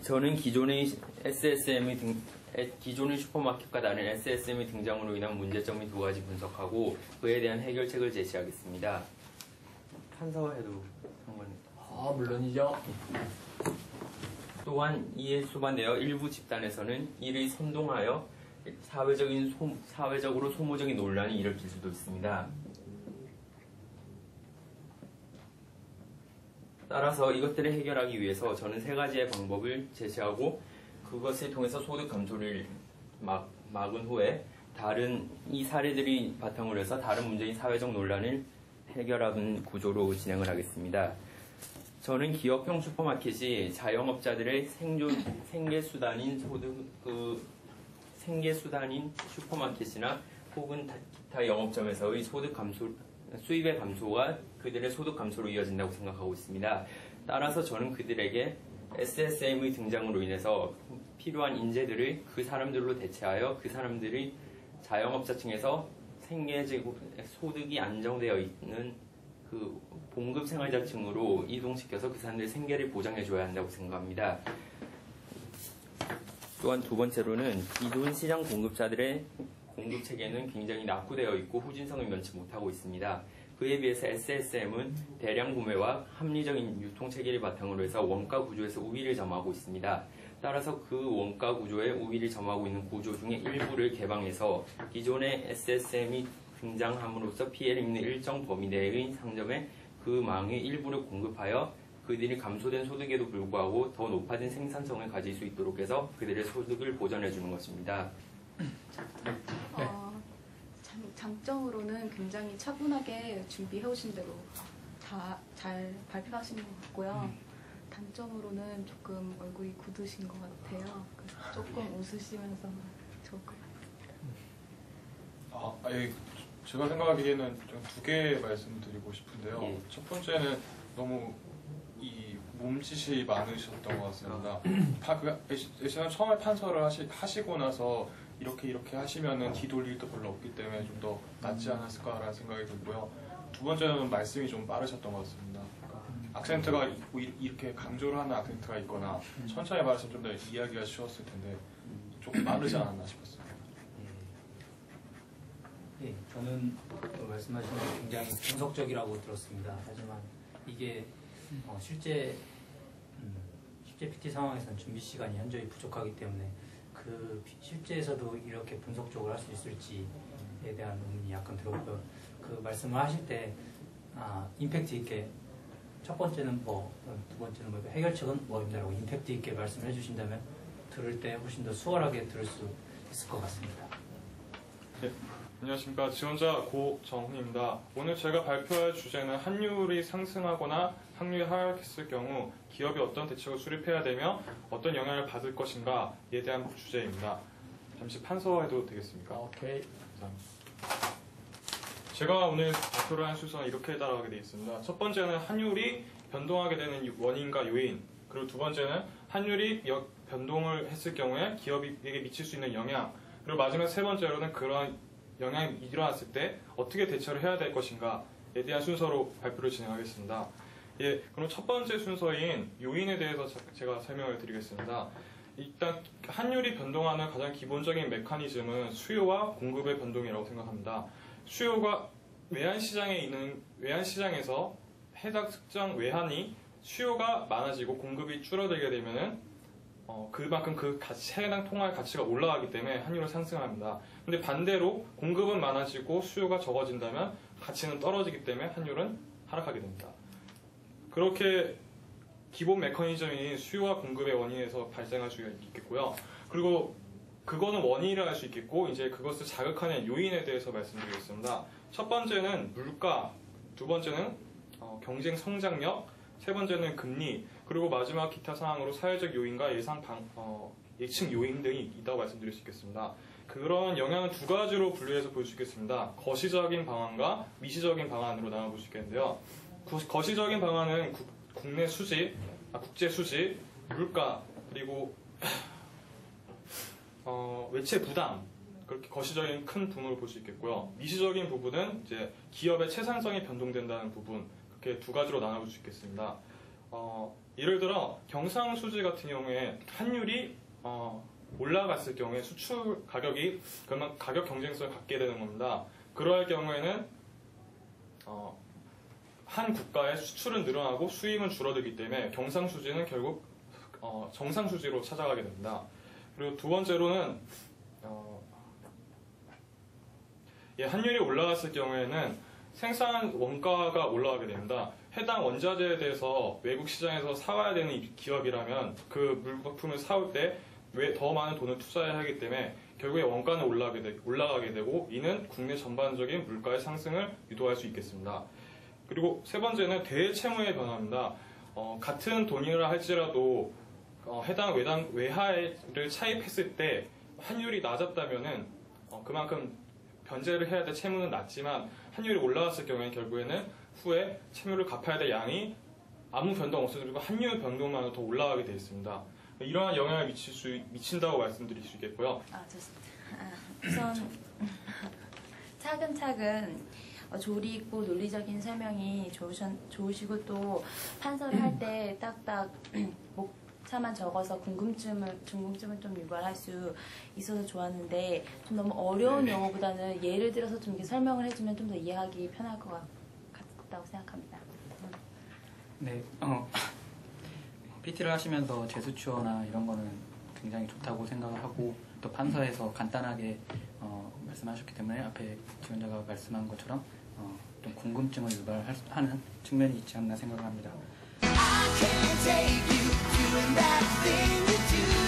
저는 기존의 슈퍼마켓과 다른 SSM의 등장으로 인한 문제점이 두 가지 분석하고 그에 대한 해결책을 제시하겠습니다. 판서해도 상관없습니다. 물론이죠. 또한 이에 수반되어 일부 집단에서는 이를 선동하여 사회적으로 소모적인 논란이 일으킬 수도 있습니다. 따라서 이것들을 해결하기 위해서 저는 세 가지의 방법을 제시하고 그것을 통해서 소득 감소를 막은 후에 이 사례들이 바탕으로 해서 다른 문제인 사회적 논란을 해결하는 구조로 진행을 하겠습니다. 저는 기업형 슈퍼마켓이 자영업자들의 생계수단인 슈퍼마켓이나 혹은 기타 영업점에서의 수입의 감소가 그들의 소득 감소로 이어진다고 생각하고 있습니다. 따라서 저는 그들에게 SSM의 등장으로 인해서 필요한 인재들을 그 사람들로 대체하여 그 사람들이 자영업자층에서 소득이 안정되어 있는 그 봉급 생활자층으로 이동시켜서 그 사람들의 생계를 보장해줘야 한다고 생각합니다. 또한 두 번째로는 기존 시장 공급자들의 공급 체계는 굉장히 낙후되어 있고 후진성을 면치 못하고 있습니다. 그에 비해서 SSM은 대량 구매와 합리적인 유통 체계를 바탕으로 해서 원가 구조에서 우위를 점하고 있습니다. 따라서 그 원가 구조에 우위를 점하고 있는 구조 중에 일부를 개방해서 기존의 SSM이 등장함으로써 피해를 입는 일정 범위 내의 상점에 그 망의 일부를 공급하여 그들이 감소된 소득에도 불구하고 더 높아진 생산성을 가질 수 있도록 해서 그들의 소득을 보전해주는 것입니다. 장점으로는 굉장히 차분하게 준비해오신 대로 다 잘 발표하신 것 같고요. 단점으로는 조금 얼굴이 굳으신 것 같아요. 그래서 조금 웃으시면서 좋을 것 같아요. 제가 생각하기에는 두 개 말씀드리고 싶은데요. 예. 첫 번째는 너무 몸짓이 많으셨던 것 같습니다. 예전에 처음에 판서를 하시고 나서 이렇게 하시면은 뒤돌릴 도 별로 없기 때문에 좀 더 낫지 않았을까라는 생각이 들고요. 두 번째는 말씀이 좀 빠르셨던 것 같습니다. 악센트가 이렇게 강조를 하는 악센트가 있거나 천천히 말해서 좀 더 이해하기가 쉬웠을 텐데 조금 빠르지 않았나 싶었어요. 네, 저는 말씀하신 게 굉장히 분석적이라고 들었습니다. 하지만 이게 실제 PT 상황에서는 준비 시간이 현저히 부족하기 때문에 그 실제에서도 이렇게 분석적으로 할 수 있을지에 대한 의문이 약간 들었고요. 그 말씀을 하실 때 임팩트 있게 첫 번째는 두 번째는 해결책은 뭐입니다라고 임팩트 있게 말씀해 주신다면 들을 때 훨씬 더 수월하게 들을 수 있을 것 같습니다. 네, 안녕하십니까. 지원자 고정훈입니다. 오늘 제가 발표할 주제는 환율이 상승하거나 환율이 하락했을 경우 기업이 어떤 대책을 수립해야 되며 어떤 영향을 받을 것인가에 대한 주제입니다. 잠시 판서해도 되겠습니까? 오케이. 감사합니다. 제가 오늘 발표를 한 순서는 이렇게 따라가게 되어 있습니다. 첫 번째는 환율이 변동하게 되는 원인과 요인, 그리고 두 번째는 환율이 변동을 했을 경우에 기업에게 미칠 수 있는 영향, 그리고 마지막 세 번째로는 그런 영향이 일어났을 때 어떻게 대처를 해야 될 것인가에 대한 순서로 발표를 진행하겠습니다. 예, 그럼 첫 번째 순서인 요인에 대해서 제가 설명을 드리겠습니다. 일단 환율이 변동하는 가장 기본적인 메커니즘은 수요와 공급의 변동이라고 생각합니다. 수요가 외환시장에서 해당 특정 외환이 수요가 많아지고 공급이 줄어들게 되면은 그만큼 해당 통화의 가치가 올라가기 때문에 환율은 상승합니다. 근데 반대로 공급은 많아지고 수요가 적어진다면 가치는 떨어지기 때문에 환율은 하락하게 됩니다. 그렇게 기본 메커니즘인 수요와 공급의 원인에서 발생할 수 있겠고요. 그리고 그거는 원인이라 할 수 있겠고, 이제 그것을 자극하는 요인에 대해서 말씀드리겠습니다. 첫 번째는 물가, 두 번째는 경쟁 성장력, 세 번째는 금리, 그리고 마지막 기타 사항으로 사회적 요인과 예측 요인 등이 있다고 말씀드릴 수 있겠습니다. 그런 영향은 두 가지로 분류해서 볼 수 있겠습니다. 거시적인 방안과 미시적인 방안으로 나눠볼 수 있겠는데요. 거시적인 방안은 국내 수지, 국제 수지, 물가, 그리고 외채 부담, 그렇게 거시적인 큰 부분으로 볼 수 있겠고요. 미시적인 부분은 이제 기업의 채산성이 변동된다는 부분, 그렇게 두 가지로 나눠볼 수 있겠습니다. 예를 들어 경상수지 같은 경우에 환율이 올라갔을 경우에 수출 가격이 그러면 가격 경쟁성을 갖게 되는 겁니다. 그러할 경우에는 한 국가의 수출은 늘어나고 수입은 줄어들기 때문에 경상수지는 결국 정상수지로 찾아가게 됩니다. 그리고 두 번째로는 환율이 올라갔을 경우에는 생산 원가가 올라가게 됩니다. 해당 원자재에 대해서 외국 시장에서 사와야 되는 기업이라면 그 물부품을 사올 때 왜 더 많은 돈을 투자해야 하기 때문에 결국에 원가는 올라가게 되고 이는 국내 전반적인 물가의 상승을 유도할 수 있겠습니다. 그리고 세 번째는 대외 채무의 변화입니다. 같은 돈이라 할지라도 해당 외화를 차입했을 때 환율이 낮았다면은 그만큼 변제를 해야 될 채무는 낮지만 환율이 올라갔을 경우에 결국에는 후에 채무를 갚아야 될 양이 아무 변동 없어지고 환율 변동만으로 더 올라가게 되어 있습니다. 이러한 영향을 미친다고 말씀드릴 수 있겠고요. 좋습니다. 우선 차근차근 조리 있고 논리적인 설명이 좋으시고 또 판서를 할 때 딱딱 목차만 적어서 궁금증을 좀 유발할 수 있어서 좋았는데 좀 너무 어려운 용어보다는 예를 들어서 좀 이렇게 설명을 해주면 좀 더 이해하기 편할 것 같다고 생각합니다. 네, PT를 하시면서 재수추어나 이런 거는 굉장히 좋다고 생각을 하고 또 판서에서 간단하게 말씀하셨기 때문에 앞에 지원자가 말씀한 것처럼 좀 궁금증을 유발하는 측면이 있지 않나 생각을 합니다. I can't take you doing that thing you do.